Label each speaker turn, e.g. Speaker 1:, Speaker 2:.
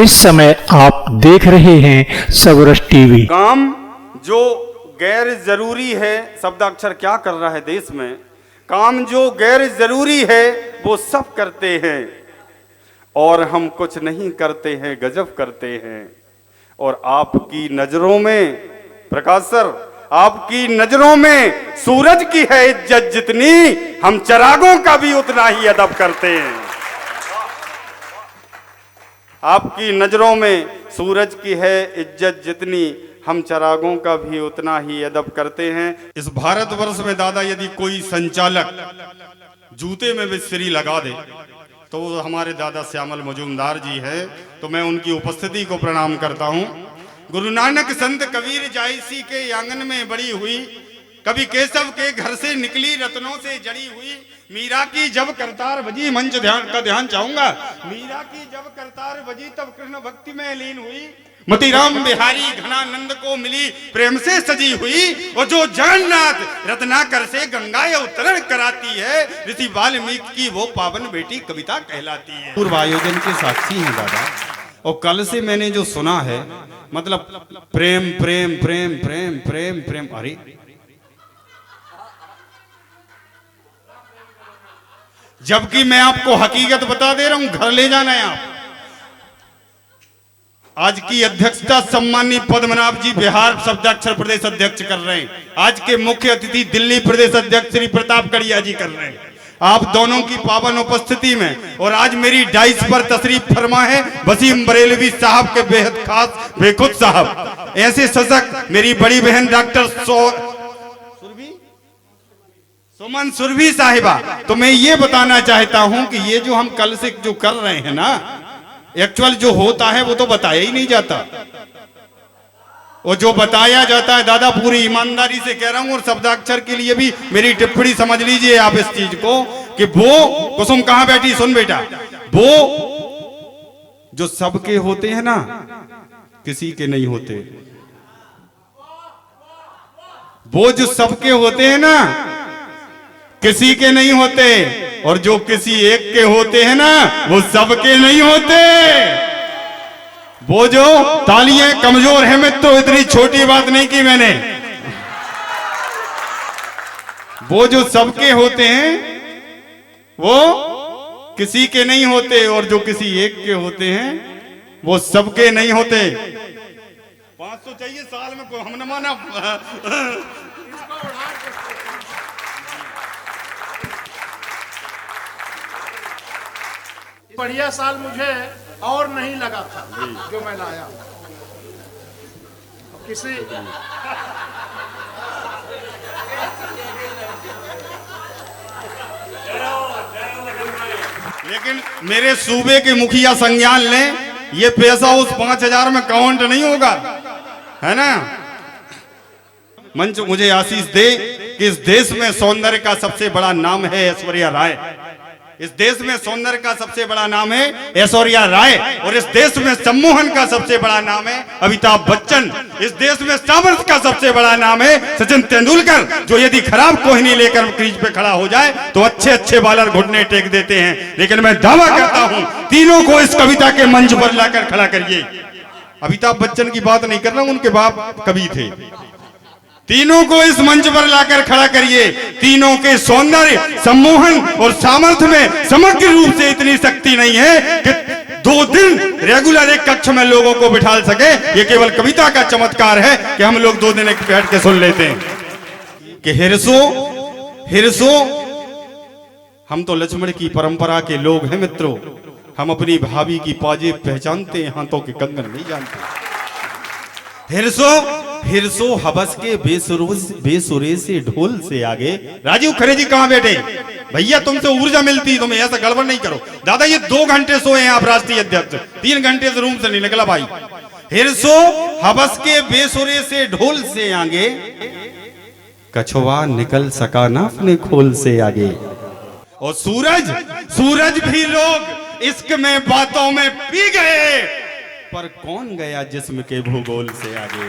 Speaker 1: इस समय आप देख रहे हैं सबरस टीवी।
Speaker 2: काम जो गैर जरूरी है, शब्दाक्षर क्या कर रहा है देश में, काम जो गैर जरूरी है वो सब करते हैं और हम कुछ नहीं करते हैं, गजब करते हैं। और आपकी नजरों में प्रकाश सर, आपकी नजरों में सूरज की है इज्जत जितनी, हम चिरागों का भी उतना ही अदब करते हैं। आपकी नजरों में सूरज की है इज्जत जितनी, हम चिरागों का भी उतना ही अदब करते हैं। इस भारतवर्ष में दादा यदि कोई संचालक जूते में बिस्त्री लगा दे तो वो हमारे दादा श्यामल मजूमदार जी है, तो मैं उनकी उपस्थिति को प्रणाम करता हूँ। गुरु नानक संत कबीर जायसी के आंगन में बड़ी हुई, कभी केशव के घर से निकली रत्नों से जड़ी हुई। मीरा की जब करतार बजी, मंच ध्यान चाहूंगा, मीरा की जब करतार बजी तब कृष्ण भक्ति में लीन हुई। मतीराम बिहारी घनानंद को मिली प्रेम से सजी हुई, और जो जगन्नाथ रत्नाकर से गंगा अवतरण कराती है, ऋषि वाल्मीकि की वो पावन बेटी कविता कहलाती है। पूर्व आयोजन के साक्षी हैं दादा, और कल से मैंने जो सुना है, मतलब प्रेम प्रेम प्रेम प्रेम प्रेम प्रेम, अरे जबकि मैं आपको हकीकत बता दे रहा हूं, घर ले जाना है आप। आज की अध्यक्षता सम्माननीय पद्मनाभ जी बिहार शब्दाक्षर प्रदेश अध्यक्ष कर रहे हैं। आज के मुख्य अतिथि दिल्ली प्रदेश अध्यक्ष श्री प्रताप कड़िया जी कर रहे हैं। आप दोनों की पावन उपस्थिति में, और आज मेरी डाइस पर तशरीफ फरमा है वसीम बरेलवी साहब के बेहद खास बेखुद साहब, ऐसे सशक्त मेरी बड़ी बहन डॉक्टर सुमन सुरभि साहिबा। तो मैं ये बताना चाहता हूं कि ये जो हम कल से जो कर रहे हैं ना, एक्चुअल जो होता है वो तो बताया ही नहीं जाता, और जो बताया जाता है दादा, पूरी ईमानदारी से कह रहा हूं, और शब्दाक्षर के लिए भी मेरी टिप्पणी समझ लीजिए आप इस चीज को, कि वो कुसुम कहां बैठी, सुन बेटा, वो जो सबके होते हैं ना, किसी के नहीं होते। वो जो सबके होते हैं ना, किसी के नहीं होते, और जो किसी एक के होते हैं ना, वो सबके नहीं होते। वो जो तालियां कमजोर है मित्रों, तो इतनी छोटी बात नहीं की मैंने, वो जो सबके होते हैं वो किसी के नहीं होते, और जो किसी एक के होते हैं वो सबके नहीं होते। 500 चाहिए साल में, हम न माना।
Speaker 3: बढ़िया साल मुझे और नहीं लगा था जो मैं लाया किसी।
Speaker 2: लेकिन मेरे सूबे के मुखिया संज्ञान लें, ये पैसा उस 5000 में काउंट नहीं होगा, है ना। मंच मुझे आशीष दे कि इस देश में सौंदर्य का सबसे बड़ा नाम है ऐश्वर्या राय। इस देश में सौंदर्य का सबसे बड़ा नाम है ऐश्वर्या राय, और इस देश में सम्मोहन का सबसे बड़ा नाम है अमिताभ बच्चन। इस देश में सामर्थ्य का सबसे बड़ा नाम है सचिन तेंदुलकर, जो यदि खराब कोहनी लेकर क्रीज पे खड़ा हो जाए तो अच्छे अच्छे बॉलर घुटने टेक देते हैं। लेकिन मैं दावा करता हूं, तीनों को इस कविता के मंच पर लाकर खड़ा करिए। अमिताभ बच्चन की बात नहीं कर रहा हूं, उनके बाप कवि थे। तीनों को इस मंच पर लाकर खड़ा करिए। तीनों के सौंदर्य, सम्मोहन और सामर्थ्य में समग्र रूप से इतनी शक्ति नहीं है कि 2 दिन रेगुलर एक कक्ष में लोगों को बिठा सके। ये केवल कविता का चमत्कार है कि हम लोग 2 दिन एक बैठ के सुन लेते हैं कि हिरसो हिरसो। हम तो लक्ष्मण की परंपरा के लोग हैं मित्रों, हम अपनी भाभी की पाजेब पहचानते हैं, हाथों के कंगन नहीं जानते। हिरसो हिरसो हबस के बेसुरे से ढोल से आगे। राजीव खरे जी कहां बैठे भैया, तुमसे ऊर्जा मिलती, तुम्हें ऐसा गड़बड़ नहीं करो। दादा ये 2 घंटे सोए हैं आप राष्ट्रीय अध्यक्ष, 3 घंटे से रूम से नहीं निकला भाई। हिरसो हबस के बेसुरे से ढोल से आगे, कछुआ निकल सका ना अपने खोल से आगे। और सूरज भी लोग इश्क में बातों में पी गए, पर कौन गया जिस्म के भूगोल से आगे।